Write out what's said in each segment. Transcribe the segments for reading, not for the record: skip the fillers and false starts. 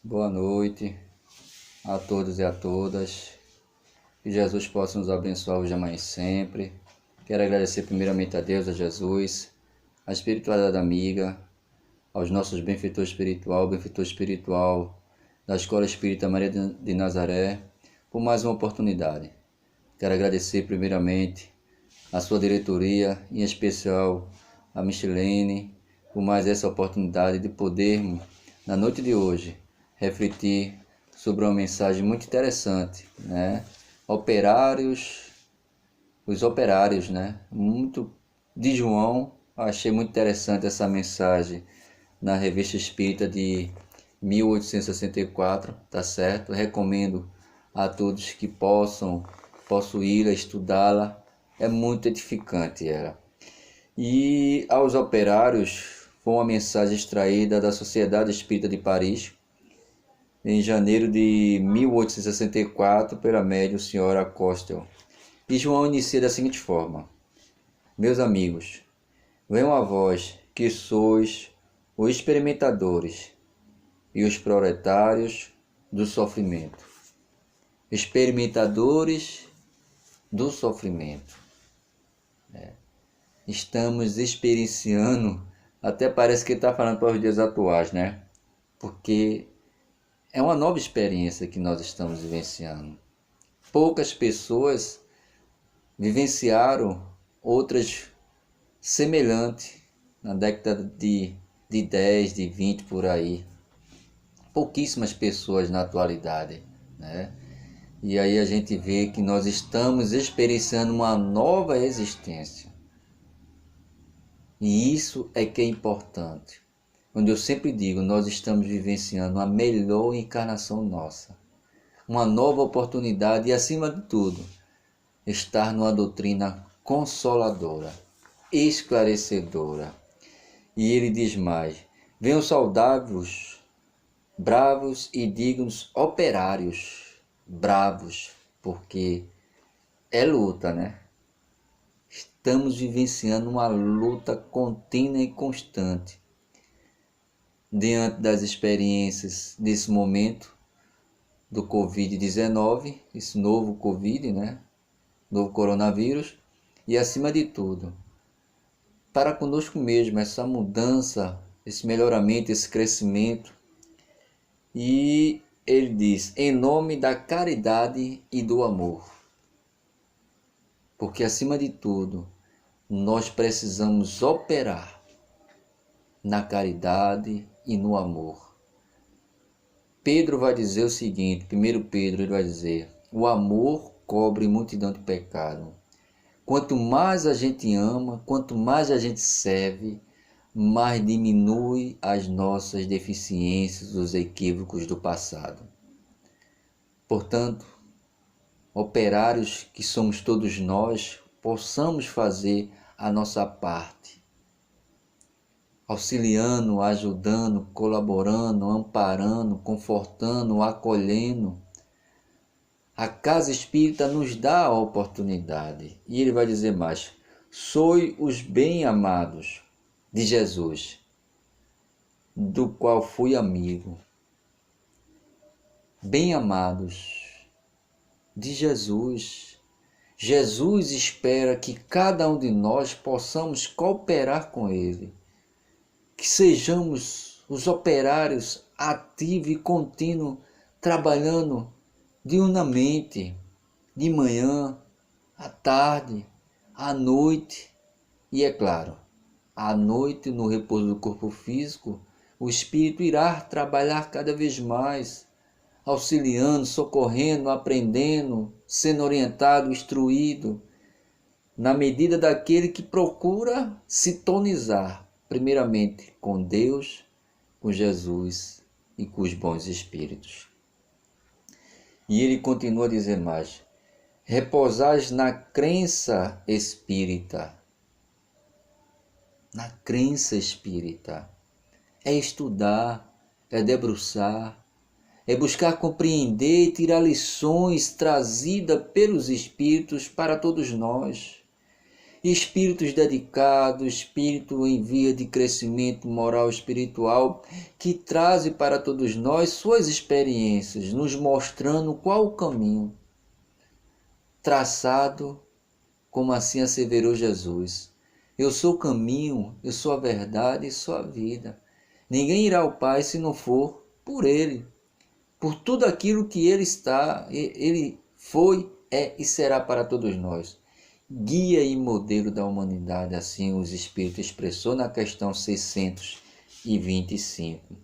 Boa noite a todos e a todas. Que Jesus possa nos abençoar hoje, amanhã e sempre. Quero agradecer primeiramente a Deus, a Jesus, a espiritualidade amiga, aos nossos benfeitor espiritual da Escola Espírita Maria de Nazaré, por mais uma oportunidade. Quero agradecer primeiramente a sua diretoria, em especial a Michilene, por mais essa oportunidade de podermos, na noite de hoje, refletir sobre uma mensagem muito interessante, né? Os operários, né? Muito de João, achei muito interessante essa mensagem na Revista Espírita de 1864, tá certo? Recomendo a todos que possam possuí-la, estudá-la, é muito edificante ela. E aos operários, foi uma mensagem extraída da Sociedade Espírita de Paris, em janeiro de 1864, pela médium senhora Costel. E João inicia da seguinte forma: Meus amigos, venham a vós que sois os experimentadores e os proletários do sofrimento. Experimentadores do sofrimento. Estamos experienciando, até parece que está falando para os dias atuais, né? Porque é uma nova experiência que nós estamos vivenciando. Poucas pessoas vivenciaram outras semelhantes na década de 10, de 20 por aí. Pouquíssimas pessoas na atualidade, né? E aí a gente vê que nós estamos experienciando uma nova existência. E isso é que é importante. Onde eu sempre digo, nós estamos vivenciando a melhor encarnação nossa. Uma nova oportunidade e, acima de tudo, estar numa doutrina consoladora, esclarecedora. E ele diz mais: venham saudáveis, bravos e dignos operários. Bravos, porque é luta, né? Estamos vivenciando uma luta contínua e constante. Diante das experiências desse momento do Covid-19, esse novo Covid, né? Novo coronavírus, e acima de tudo, para conosco mesmo, essa mudança, esse melhoramento, esse crescimento. E ele diz, em nome da caridade e do amor. Porque acima de tudo, nós precisamos operar na caridade e no amor. Pedro vai dizer o seguinte, 1 Pedro, ele vai dizer, o amor cobre multidão de pecado. Quanto mais a gente ama, quanto mais a gente serve, mais diminui as nossas deficiências, os equívocos do passado. Portanto, operários que somos todos nós, possamos fazer a nossa parte, auxiliando, ajudando, colaborando, amparando, confortando, acolhendo. A casa espírita nos dá a oportunidade. E ele vai dizer mais: sois os bem-amados de Jesus, do qual fui amigo. Bem-amados de Jesus. Jesus espera que cada um de nós possamos cooperar com Ele. Que sejamos os operários ativos e contínuos, trabalhando diurnamente, de manhã, à tarde, à noite. E é claro, à noite, no repouso do corpo físico, o espírito irá trabalhar cada vez mais, auxiliando, socorrendo, aprendendo, sendo orientado, instruído, na medida daquele que procura sintonizar, primeiramente com Deus, com Jesus e com os bons espíritos. E ele continua a dizer mais: repousais na crença espírita. Na crença espírita. É estudar, é debruçar, é buscar compreender e tirar lições trazidas pelos espíritos para todos nós. espíritos dedicados, espírito em via de crescimento moral e espiritual, que trazem para todos nós suas experiências, nos mostrando qual o caminho traçado, como assim asseverou Jesus. Eu sou o caminho, eu sou a verdade e sou a vida. Ninguém irá ao Pai se não for por Ele, por tudo aquilo que Ele foi, é e será para todos nós. Guia e modelo da humanidade, assim os Espíritos expressou na questão 625.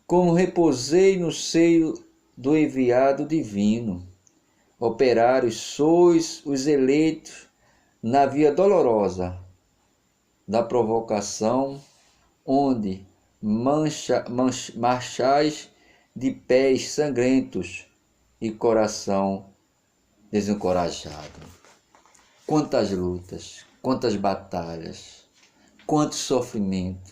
Como repousei no seio do enviado divino, operários sois os eleitos na via dolorosa da provocação, onde marchais de pés sangrentos e coração desencorajado. Quantas lutas, quantas batalhas, quanto sofrimento,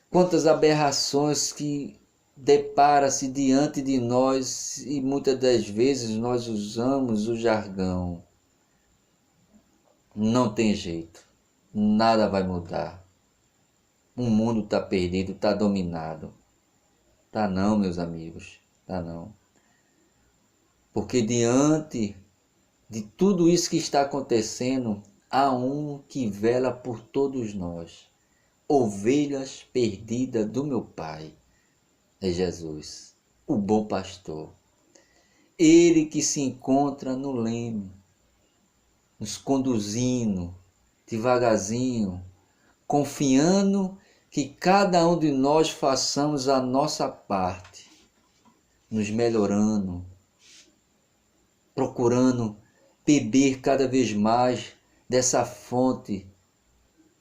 quantas aberrações que depara-se diante de nós, e muitas das vezes nós usamos o jargão. Não tem jeito, nada vai mudar. O mundo está perdido, está dominado. Tá não, meus amigos, tá não. Porque diante de tudo isso que está acontecendo, há um que vela por todos nós. Ovelhas perdidas do meu Pai, é Jesus, o bom pastor. Ele que se encontra no leme, nos conduzindo devagarzinho, confiando que cada um de nós façamos a nossa parte, nos melhorando, procurando beber cada vez mais dessa fonte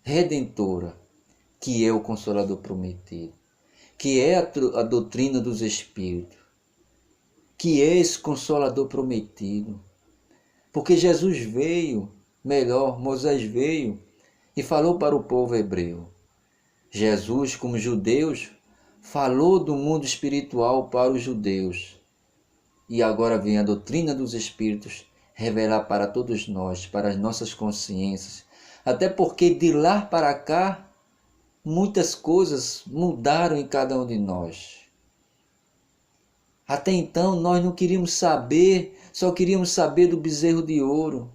redentora, que é o Consolador prometido, que é a doutrina dos Espíritos, que é esse Consolador prometido. Porque Jesus veio, Moisés veio e falou para o povo hebreu. Jesus, como judeus, falou do mundo espiritual para os judeus. E agora vem a doutrina dos Espíritos revelar para todos nós, para as nossas consciências. Até porque de lá para cá, muitas coisas mudaram em cada um de nós. Até então nós não queríamos saber, só queríamos saber do bezerro de ouro.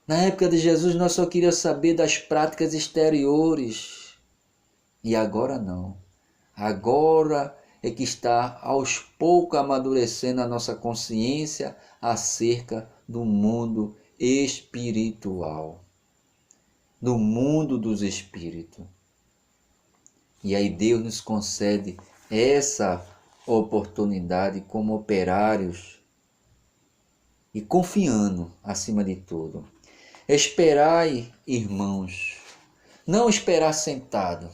Na época de Jesus nós só queríamos saber das práticas exteriores. E agora não. Agora é que está aos poucos amadurecendo a nossa consciência acerca do mundo espiritual, do mundo dos espíritos. E aí Deus nos concede essa oportunidade como operários e confiando acima de tudo. Esperai, irmãos, não esperar sentado,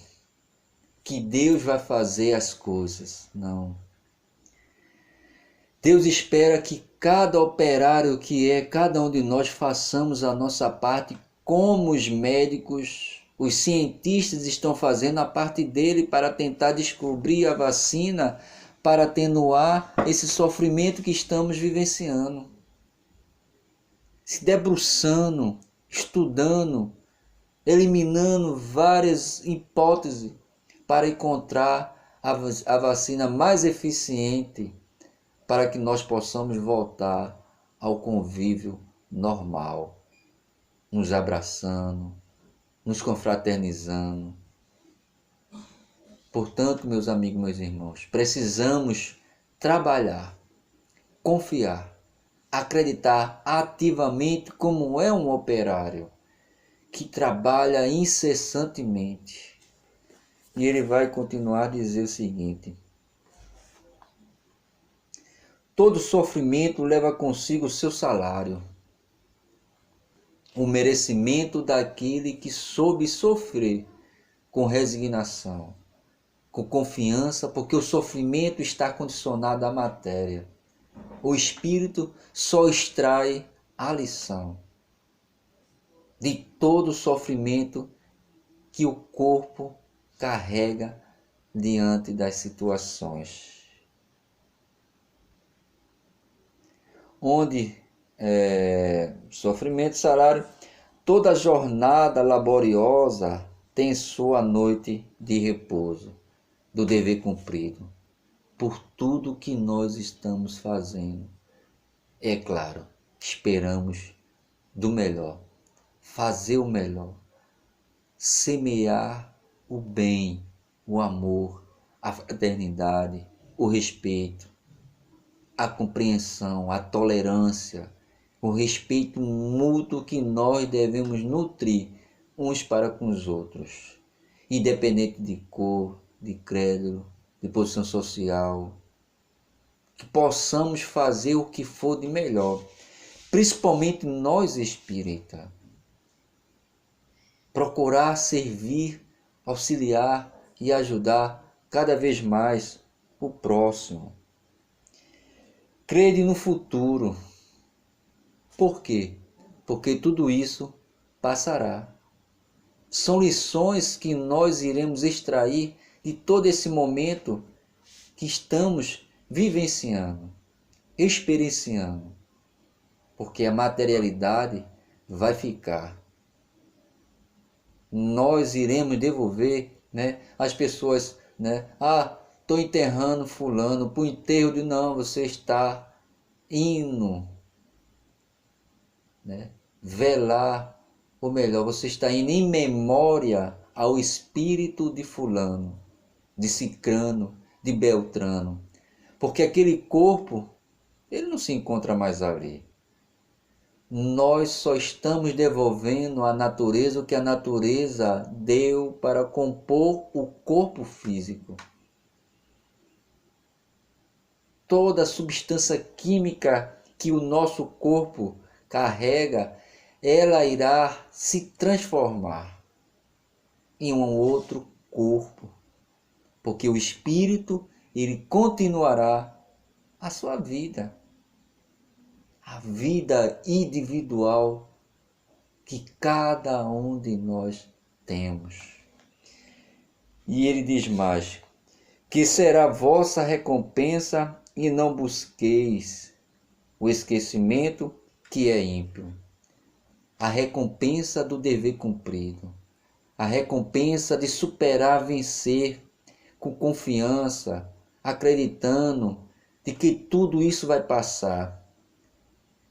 que Deus vai fazer as coisas, não. Deus espera que cada operário que é cada um de nós façamos a nossa parte, como os médicos, os cientistas estão fazendo a parte dele para tentar descobrir a vacina para atenuar esse sofrimento que estamos vivenciando. Se debruçando, estudando, eliminando várias hipóteses para encontrar a vacina mais eficiente para que nós possamos voltar ao convívio normal, nos abraçando, nos confraternizando. Portanto, meus amigos, meus irmãos, precisamos trabalhar, confiar, acreditar ativamente como é um operário que trabalha incessantemente. E ele vai continuar a dizer o seguinte: todo sofrimento leva consigo o seu salário, o merecimento daquele que soube sofrer com resignação, com confiança, porque o sofrimento está condicionado à matéria. O espírito só extrai a lição de todo o sofrimento que o corpo carrega diante das situações. Onde sofrimento, salário. Toda jornada laboriosa tem sua noite de repouso, do dever cumprido, por tudo que nós estamos fazendo. É claro, esperamos do melhor, fazer o melhor, semear o bem, o amor, a fraternidade, o respeito, a compreensão, a tolerância, o respeito mútuo que nós devemos nutrir uns para com os outros, independente de cor, de credo, de posição social, que possamos fazer o que for de melhor, principalmente nós espíritas, procurar servir, auxiliar e ajudar cada vez mais o próximo. Crede no futuro. Por quê? Porque tudo isso passará. São lições que nós iremos extrair de todo esse momento que estamos vivenciando, experienciando. Porque a materialidade vai ficar. Nós iremos devolver, as pessoas, estou enterrando fulano, para o enterro de não, você está indo, velar, ou melhor, você está indo em memória ao espírito de fulano, de cicrano, de beltrano, porque aquele corpo, ele não se encontra mais ali. Nós só estamos devolvendo à natureza o que a natureza deu para compor o corpo físico. Toda a substância química que o nosso corpo carrega, ela irá se transformar em um outro corpo, porque o espírito, ele continuará a sua vida. A vida individual que cada um de nós temos. E ele diz mais, que será vossa recompensa e não busqueis o esquecimento que é ímpio. A recompensa do dever cumprido. A recompensa de superar, vencer com confiança, acreditando de que tudo isso vai passar.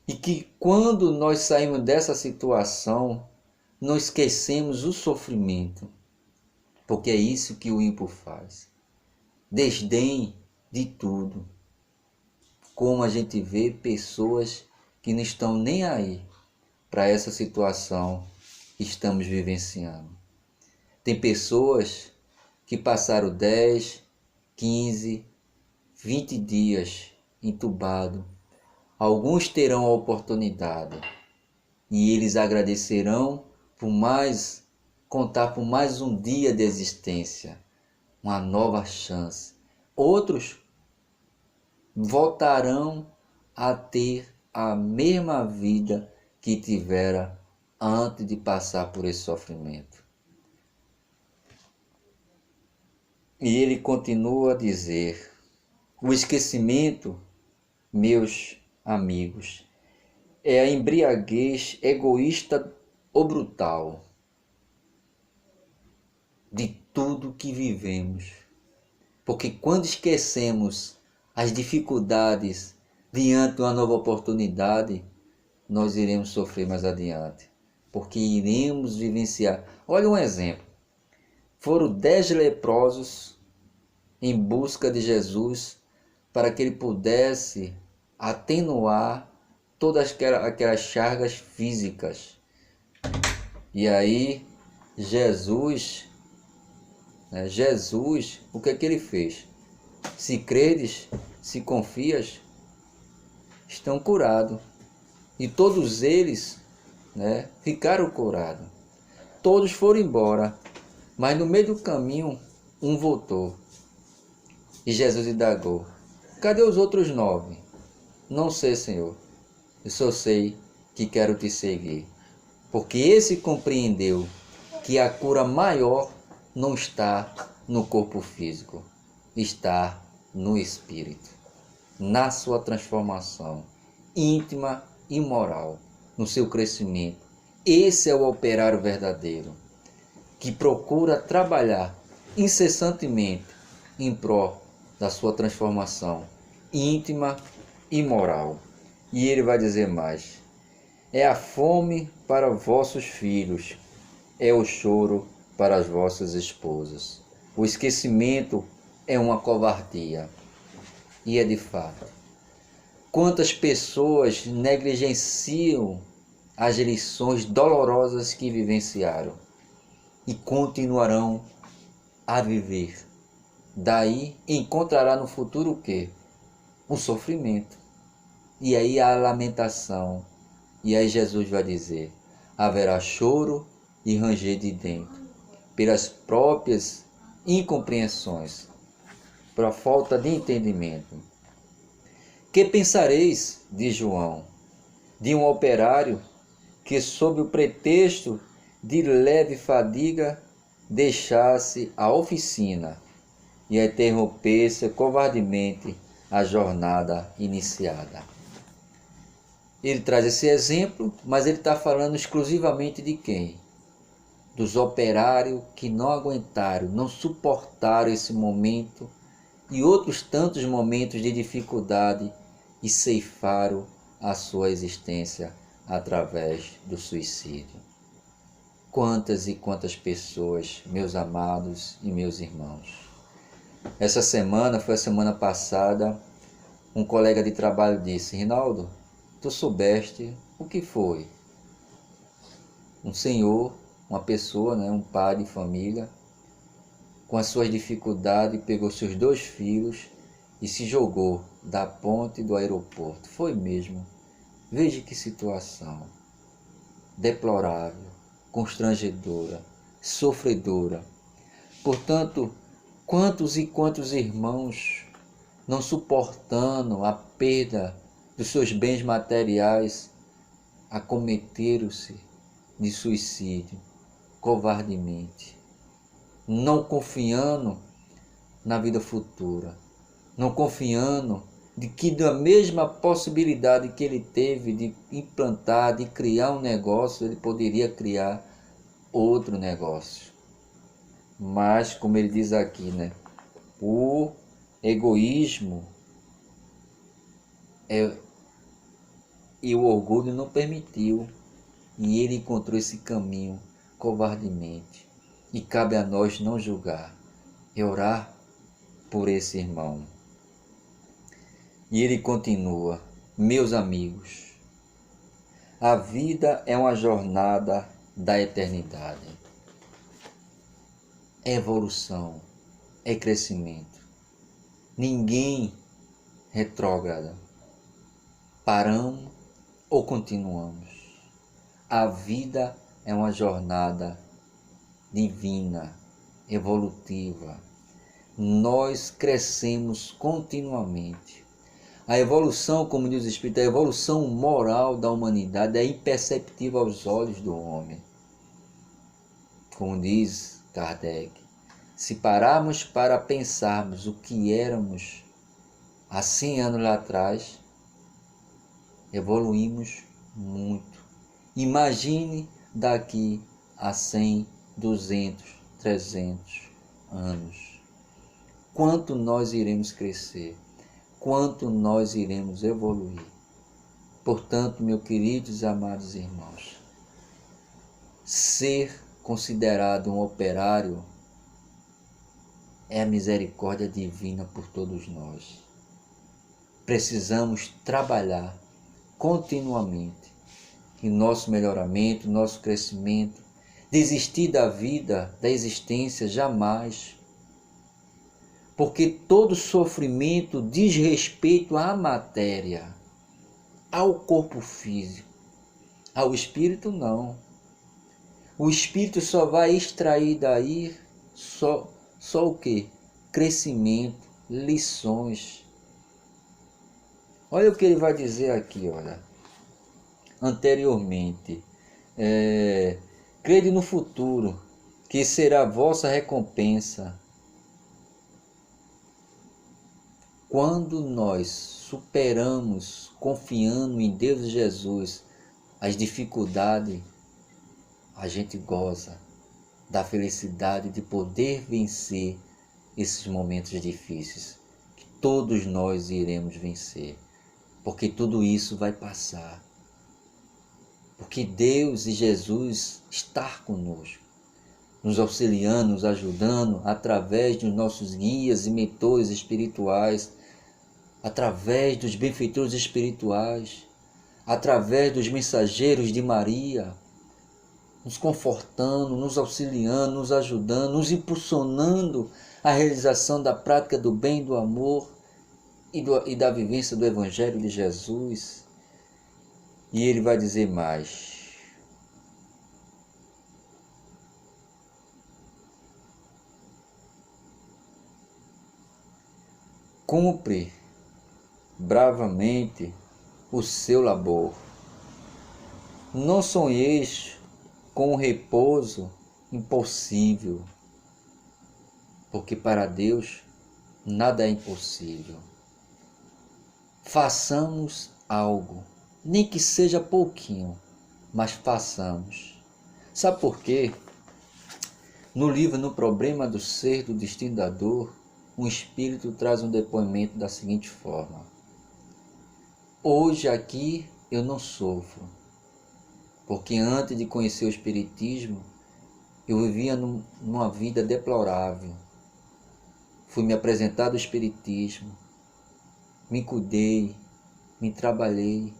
E que quando nós saímos dessa situação, não esquecemos o sofrimento. Porque é isso que o ímpio faz. Desdém de tudo. Como a gente vê pessoas que não estão nem aí para essa situação que estamos vivenciando. Tem pessoas que passaram 10, 15, 20 dias entubados. Alguns terão a oportunidade e eles agradecerão por contar por mais um dia de existência, uma nova chance. Outros voltarão a ter a mesma vida que tivera antes de passar por esse sofrimento. E ele continua a dizer, o esquecimento, meus amigos, é a embriaguez egoísta ou brutal de tudo que vivemos. Porque quando esquecemos as dificuldades diante de uma nova oportunidade, nós iremos sofrer mais adiante. Porque iremos vivenciar. Olha um exemplo. Foram 10 leprosos em busca de Jesus para que ele pudesse atenuar todas aquelas chagas físicas. E aí, Jesus, o que é que ele fez? Se credes, se confias, estão curados. E todos eles ficaram curados. Todos foram embora, mas no meio do caminho, um voltou. E Jesus indagou, cadê os outros 9? Não sei, Senhor, eu só sei que quero te seguir. Porque esse compreendeu que a cura maior não está no corpo físico, está no espírito, na sua transformação íntima moral no seu crescimento. Esse é o operário verdadeiro, que procura trabalhar incessantemente em prol da sua transformação íntima e moral. E ele vai dizer mais: é a fome para vossos filhos, é o choro para as vossas esposas. O esquecimento é uma covardia. E é de fato. Quantas pessoas negligenciam as lições dolorosas que vivenciaram e continuarão a viver. Daí encontrará no futuro o quê? O sofrimento. E aí a lamentação. E aí Jesus vai dizer: haverá choro e ranger de dentro, pelas próprias incompreensões, pela falta de entendimento. Que pensareis, diz João, de um operário que, sob o pretexto de leve fadiga, deixasse a oficina e interrompesse covardemente a jornada iniciada? Ele traz esse exemplo, mas ele está falando exclusivamente de quem? Dos operários que não aguentaram, não suportaram esse momento e outros tantos momentos de dificuldade e ceifaram a sua existência através do suicídio. Quantas e quantas pessoas, meus amados e meus irmãos. Essa semana, foi a semana passada, um colega de trabalho disse: Rinaldo, tu soubeste o que foi? Um senhor, uma pessoa, um pai de família, com as suas dificuldades, pegou seus 2 filhos e se jogou da ponte do aeroporto. Foi mesmo. Veja que situação deplorável, constrangedora, sofredora. Portanto, quantos e quantos irmãos, não suportando a perda dos seus bens materiais, acometeram-se de suicídio covardemente, não confiando na vida futura, não confiando de que da mesma possibilidade que ele teve de implantar, de criar um negócio, ele poderia criar outro negócio. Mas, como ele diz aqui, o egoísmo e o orgulho não permitiu, e ele encontrou esse caminho covardemente. E cabe a nós não julgar e orar por esse irmão. E ele continua: meus amigos, a vida é uma jornada da eternidade. É evolução, é crescimento. Ninguém retrógrada. Paramos ou continuamos. A vida é uma jornada divina, evolutiva. Nós crescemos continuamente. A evolução, como diz o Espírito, a evolução moral da humanidade é imperceptível aos olhos do homem. Como diz Kardec, se pararmos para pensarmos o que éramos há 100 anos lá atrás, evoluímos muito. Imagine daqui a 100, 200, 300 anos. Quanto nós iremos crescer, quanto nós iremos evoluir. Portanto, meus queridos e amados irmãos, ser considerado um operário é a misericórdia divina por todos nós. Precisamos trabalhar continuamente em nosso melhoramento, nosso crescimento. Desistir da vida, da existência, jamais. Porque todo sofrimento diz respeito à matéria, ao corpo físico. Ao espírito, não. O espírito só vai extrair daí só o quê? Crescimento, lições. Olha o que ele vai dizer aqui, olha. Anteriormente, crede no futuro, que será a vossa recompensa. quando nós superamos, confiando em Deus e Jesus, as dificuldades, a gente goza da felicidade de poder vencer esses momentos difíceis, que todos nós iremos vencer, porque tudo isso vai passar, porque Deus e Jesus estão conosco, nos auxiliando, nos ajudando, através dos nossos guias e mentores espirituais, através dos benfeitores espirituais, através dos mensageiros de Maria, nos confortando, nos auxiliando, nos ajudando, nos impulsionando à realização da prática do bem e do amor e da vivência do Evangelho de Jesus. E ele vai dizer mais: cumpre bravamente o seu labor. Não sonheis com um repouso impossível, porque para Deus nada é impossível. Façamos algo, nem que seja pouquinho, mas façamos. Sabe por quê? No livro No Problema do Ser, do Destino da Dor, um espírito traz um depoimento da seguinte forma: hoje aqui eu não sofro, porque antes de conhecer o Espiritismo, eu vivia numa vida deplorável. Fui me apresentar do Espiritismo, me cuidei, me trabalhei,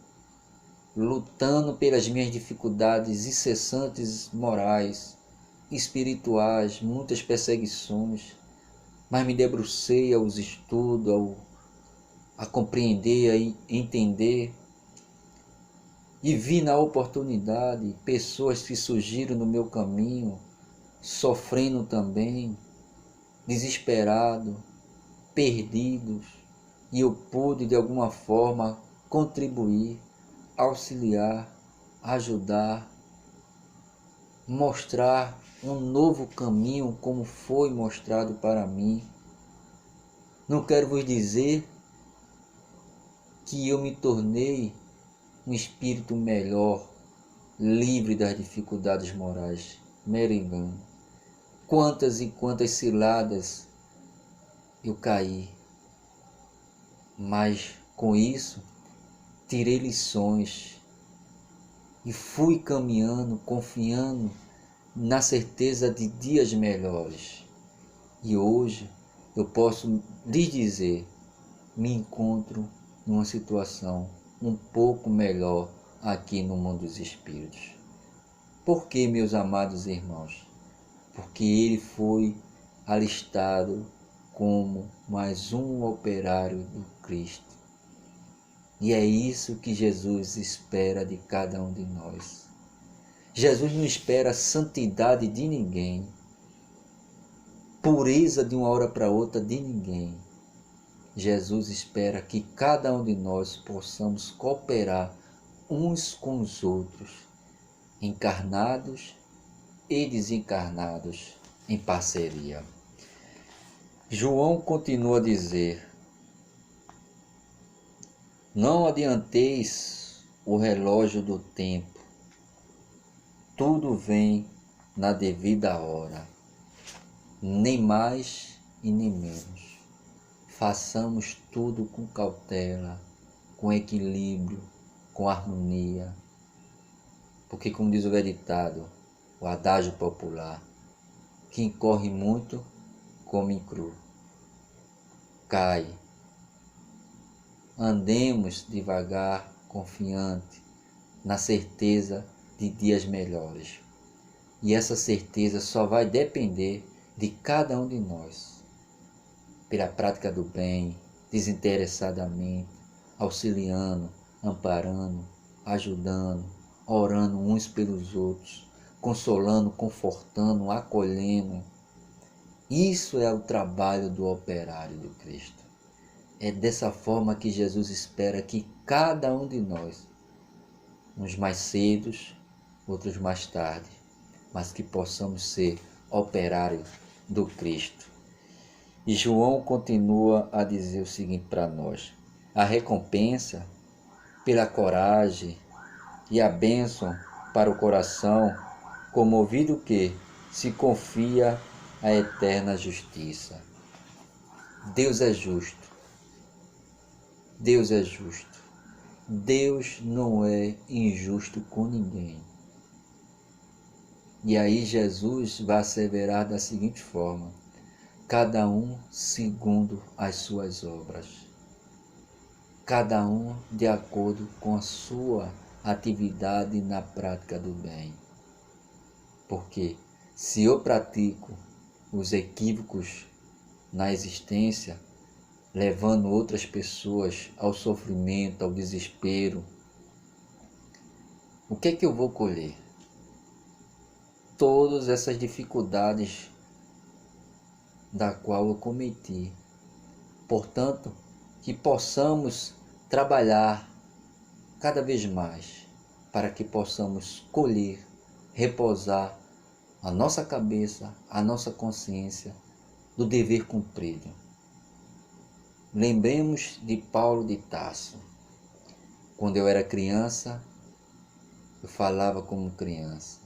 lutando pelas minhas dificuldades incessantes morais, espirituais, muitas perseguições, mas me debrucei aos estudos, a compreender, a entender, e vi na oportunidade pessoas que surgiram no meu caminho, sofrendo também, desesperados, perdidos, e eu pude de alguma forma contribuir, auxiliar, ajudar, mostrar um novo caminho como foi mostrado para mim. Não quero vos dizer que eu me tornei um espírito melhor, livre das dificuldades morais. Mero engano. Quantas e quantas ciladas eu caí, mas com isso tirei lições e fui caminhando, confiando na certeza de dias melhores. E hoje eu posso lhes dizer, me encontro numa situação um pouco melhor aqui no mundo dos espíritos. Por que, meus amados irmãos? Porque ele foi alistado como mais um operário do Cristo. E é isso que Jesus espera de cada um de nós. Jesus não espera a santidade de ninguém, pureza de uma hora para outra de ninguém. Jesus espera que cada um de nós possamos cooperar uns com os outros, encarnados e desencarnados, em parceria. João continua a dizer: não adianteis o relógio do tempo, tudo vem na devida hora, nem mais e nem menos. Façamos tudo com cautela, com equilíbrio, com harmonia, porque, como diz o velho ditado, o adágio popular, quem corre muito, come cru, cai. Andemos devagar, confiante, na certeza de dias melhores. E essa certeza só vai depender de cada um de nós, pela prática do bem, desinteressadamente, auxiliando, amparando, ajudando, orando uns pelos outros, consolando, confortando, acolhendo. Isso é o trabalho do operário do Cristo. É dessa forma que Jesus espera que cada um de nós, uns mais cedos, outros mais tarde, mas que possamos ser operários do Cristo. E João continua a dizer o seguinte para nós: a recompensa pela coragem e a bênção para o coração comovido que se confia à eterna justiça. Deus é justo. Deus é justo. Deus não é injusto com ninguém. E aí Jesus vai asseverar da seguinte forma: cada um segundo as suas obras, cada um de acordo com a sua atividade na prática do bem. Porque se eu pratico os equívocos na existência, levando outras pessoas ao sofrimento, ao desespero, o que é que eu vou colher? Todas essas dificuldades da qual eu cometi. Portanto, que possamos trabalhar cada vez mais para que possamos colher, repousar a nossa cabeça, a nossa consciência do dever cumprido. Lembremos de Paulo de Tarso. Quando eu era criança, eu falava como criança.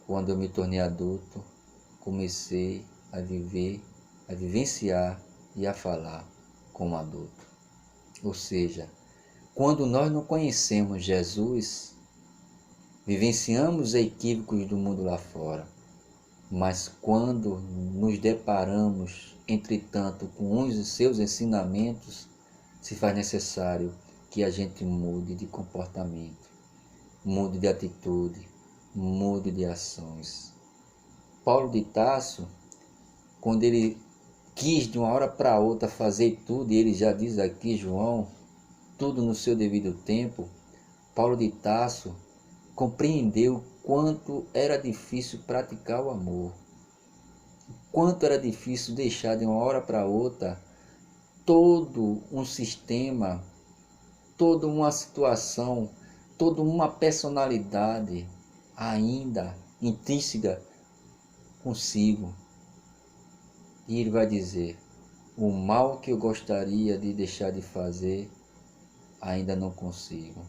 Quando eu me tornei adulto, comecei a vivenciar e a falar como adulto. Ou seja, quando nós não conhecemos Jesus, vivenciamos equívocos do mundo lá fora. Mas quando nos deparamos, entretanto, com uns de seus ensinamentos, se faz necessário que a gente mude de comportamento, mude de atitude, mude de ações. Paulo de Tarso, quando ele quis de uma hora para outra fazer tudo, e ele já diz aqui, João, tudo no seu devido tempo, Paulo de Tarso compreendeu quanto era difícil praticar o amor, quanto era difícil deixar de uma hora para outra todo um sistema, toda uma situação, toda uma personalidade ainda intrínseca consigo. E ele vai dizer: o mal que eu gostaria de deixar de fazer, ainda não consigo.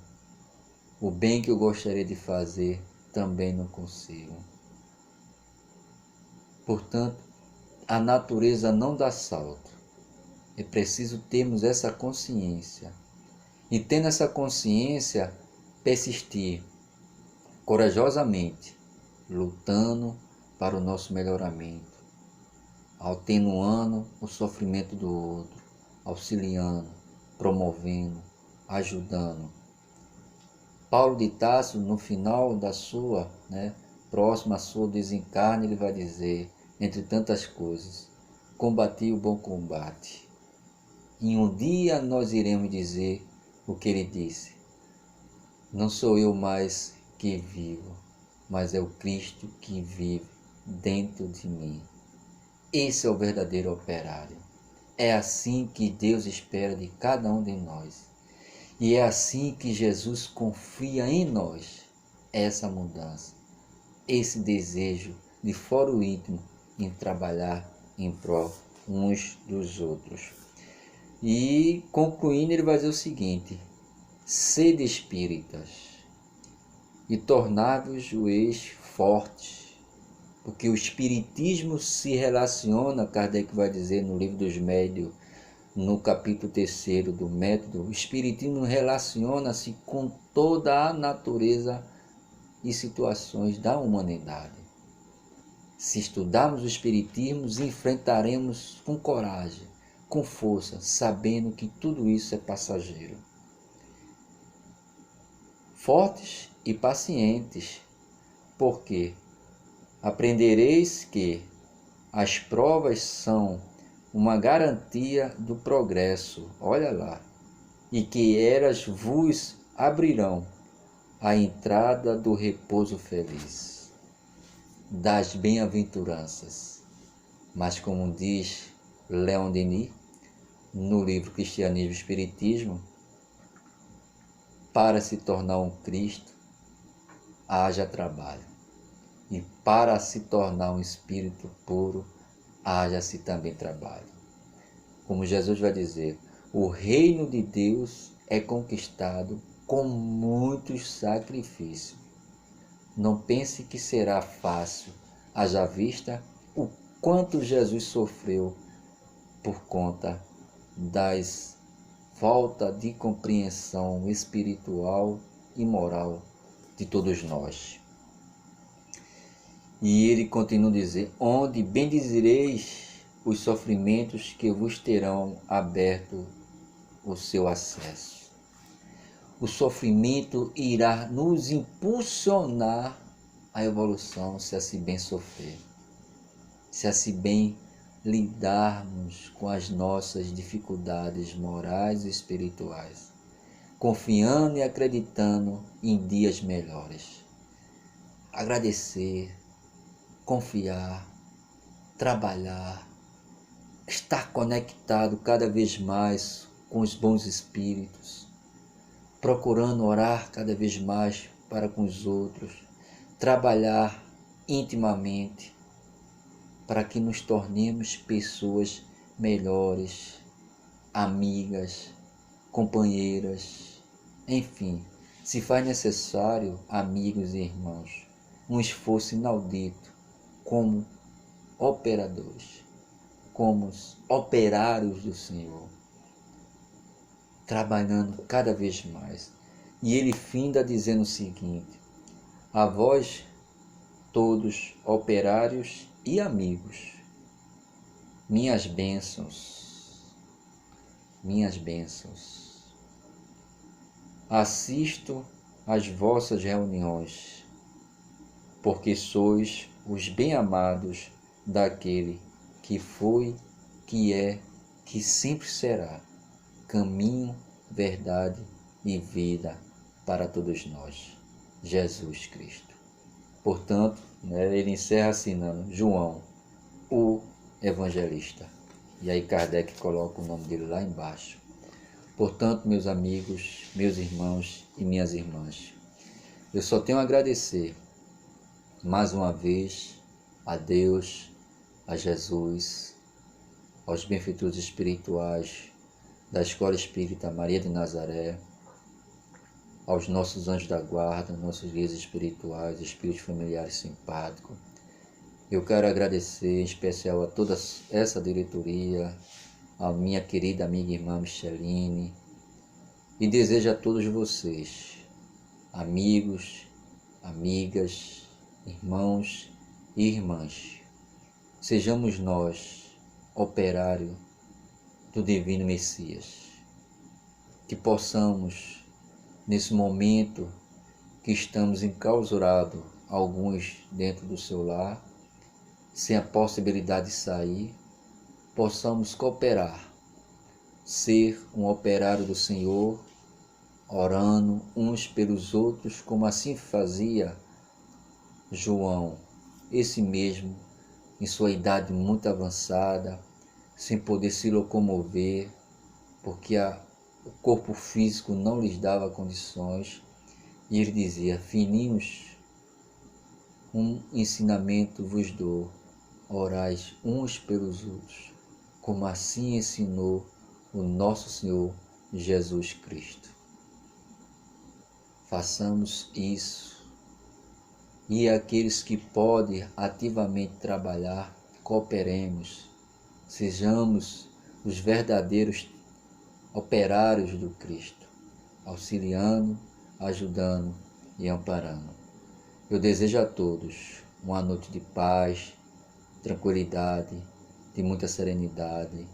O bem que eu gostaria de fazer, também não consigo. Portanto, a natureza não dá salto. É preciso termos essa consciência. E tendo essa consciência, persistir corajosamente, lutando para o nosso melhoramento, atenuando o sofrimento do outro, auxiliando, promovendo, ajudando. Paulo de Tarso, no final da sua, próximo à sua desencarne, ele vai dizer, entre tantas coisas: combati o bom combate. E um dia nós iremos dizer o que ele disse: não sou eu mais que vivo, mas é o Cristo que vive dentro de mim. Esse é o verdadeiro operário. É assim que Deus espera de cada um de nós. E é assim que Jesus confia em nós essa mudança, esse desejo de foro íntimo em trabalhar em prol uns dos outros. E concluindo, ele vai dizer o seguinte: sede espíritas e tornai-vos fortes, porque o espiritismo se relaciona, Kardec vai dizer no Livro dos Médiuns, no capítulo 3º do método, o espiritismo relaciona-se com toda a natureza e situações da humanidade. Se estudarmos o espiritismo, enfrentaremos com coragem, com força, sabendo que tudo isso é passageiro. Fortes e pacientes, porque aprendereis que as provas são uma garantia do progresso, olha lá, e que elas vos abrirão a entrada do repouso feliz, das bem-aventuranças. Mas como diz Leon Denis, no livro Cristianismo e Espiritismo, para se tornar um Cristo, haja trabalho. E para se tornar um espírito puro, haja-se também trabalho. Como Jesus vai dizer, o reino de Deus é conquistado com muitos sacrifícios. Não pense que será fácil, haja vista o quanto Jesus sofreu por conta das falta de compreensão espiritual e moral de todos nós. E ele continua a dizer, onde bendizereis os sofrimentos que vos terão aberto o seu acesso. O sofrimento irá nos impulsionar à evolução, se assim bem sofrer, se assim bem lidarmos com as nossas dificuldades morais e espirituais, confiando e acreditando em dias melhores. Agradecer, confiar, trabalhar, estar conectado cada vez mais com os bons espíritos, procurando orar cada vez mais para com os outros, trabalhar intimamente para que nos tornemos pessoas melhores, amigas, companheiras, enfim, se faz necessário, amigos e irmãos, um esforço inaudito como operadores, como operários do Senhor, trabalhando cada vez mais. E ele finda dizendo o seguinte, a vós todos operários e amigos, minhas bênçãos, assisto às vossas reuniões, porque sois os bem-amados daquele que foi, que é, que sempre será, caminho, verdade e vida para todos nós, Jesus Cristo. Portanto, ele encerra assinando João, o evangelista. E aí Kardec coloca o nome dele lá embaixo. Portanto, meus amigos, meus irmãos e minhas irmãs, eu só tenho a agradecer mais uma vez a Deus, a Jesus, aos benfeitores espirituais da Escola Espírita Maria de Nazaré, aos nossos anjos da guarda, nossos guias espirituais, espíritos familiares simpáticos. Eu quero agradecer em especial a toda essa diretoria, a minha querida amiga e irmã Micheline, e desejo a todos vocês, amigos, amigas, irmãos e irmãs, sejamos nós operário do Divino Messias, que possamos, nesse momento que estamos enclausurados, alguns dentro do seu lar, sem a possibilidade de sair, possamos cooperar, ser um operário do Senhor, orando uns pelos outros, como assim fazia João, esse mesmo, em sua idade muito avançada, sem poder se locomover, porque o corpo físico não lhes dava condições, e ele dizia, filhinhos, um ensinamento vos dou, orais uns pelos outros, como assim ensinou o nosso Senhor Jesus Cristo. Façamos isso, e aqueles que podem ativamente trabalhar, cooperemos, sejamos os verdadeiros operários do Cristo, auxiliando, ajudando e amparando. Eu desejo a todos uma noite de paz, tranquilidade, de muita serenidade,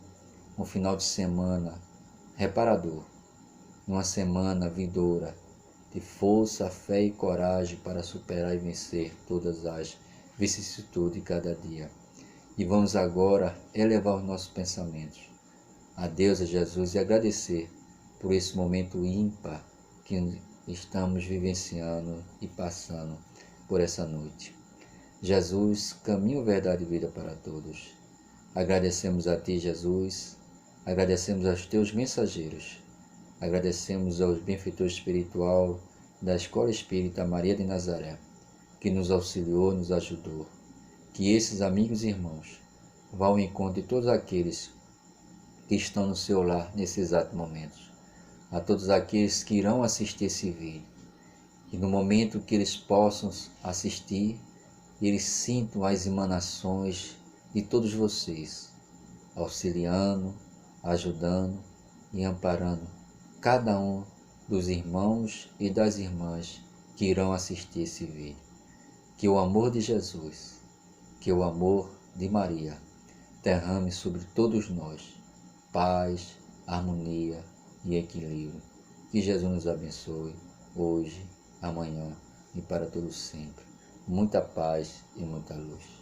um final de semana reparador, uma semana vindoura de força, fé e coragem para superar e vencer todas as vicissitudes de cada dia. E vamos agora elevar os nossos pensamentos a Deus, a Jesus, e agradecer por esse momento ímpar que estamos vivenciando e passando por essa noite. Jesus, caminho, verdade e vida para todos. Agradecemos a Ti, Jesus, agradecemos aos Teus mensageiros, agradecemos aos benfeitores espiritual da Escola Espírita Maria de Nazaré, que nos auxiliou, nos ajudou. Que esses amigos e irmãos vá ao encontro de todos aqueles que estão no seu lar nesse exato momento. A todos aqueles que irão assistir esse vídeo. E no momento que eles possam assistir, eles sintam as emanações de todos vocês, auxiliando, ajudando e amparando cada um dos irmãos e das irmãs que irão assistir esse vídeo. Que o amor de Jesus, que o amor de Maria derrame sobre todos nós paz, harmonia e equilíbrio. Que Jesus nos abençoe hoje, amanhã e para todos sempre. Muita paz e muita luz.